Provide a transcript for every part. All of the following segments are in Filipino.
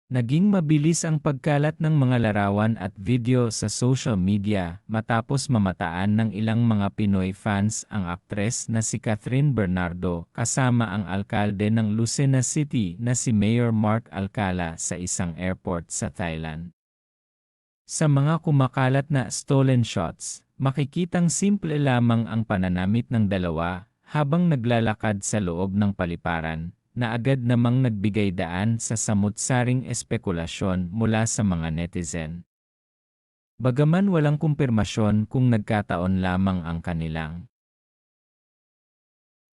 Naging mabilis ang pagkalat ng mga larawan at video sa social media matapos mamataan ng ilang mga Pinoy fans ang aktres na si Catherine Bernardo kasama ang alkalde ng Lucena City na si Mayor Mark Alcala sa isang airport sa Thailand. Sa mga kumakalat na stolen shots, makikitang simple lamang ang pananamit ng dalawa habang naglalakad sa loob ng paliparan, na agad namang nagbigay daan sa samut-saring espekulasyon mula sa mga netizen. Bagaman walang kumpirmasyon kung nagkataon lamang ang kanilang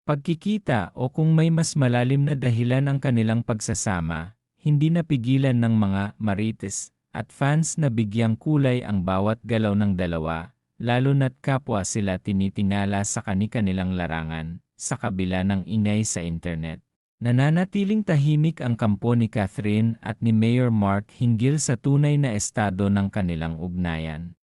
pagkikita o kung may mas malalim na dahilan ang kanilang pagsasama, hindi napigilan ng mga marites at fans na bigyang kulay ang bawat galaw ng dalawa, lalo na't kapwa sila tinitingala sa kani-kanilang larangan, sa kabila ng ingay sa internet. Nananatiling tahimik ang kampo ni Catherine at ni Mayor Mark hinggil sa tunay na estado ng kanilang ugnayan.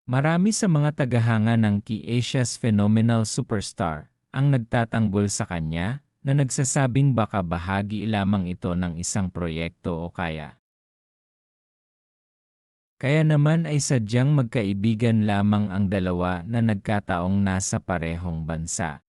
Marami sa mga tagahanga ng Key Asia's phenomenal superstar ang nagtatanggol sa kanya, na nagsasabing baka bahagi lamang ito ng isang proyekto o kaya naman ay sadyang magkaibigan lamang ang dalawa na nagkataong nasa parehong bansa.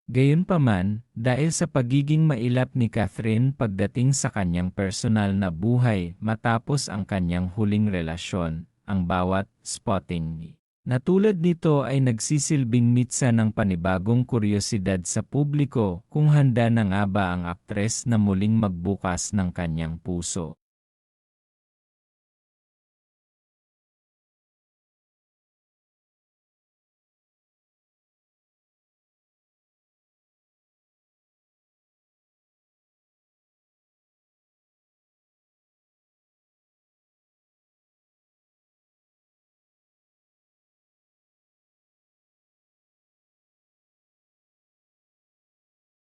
Gayunpaman, dahil sa pagiging mailap ni Catherine pagdating sa kanyang personal na buhay matapos ang kanyang huling relasyon, ang bawat spotting na tulad nito ay nagsisilbing mitsa ng panibagong kuryosidad sa publiko kung handa na nga ba ang aktres na muling magbukas ng kanyang puso.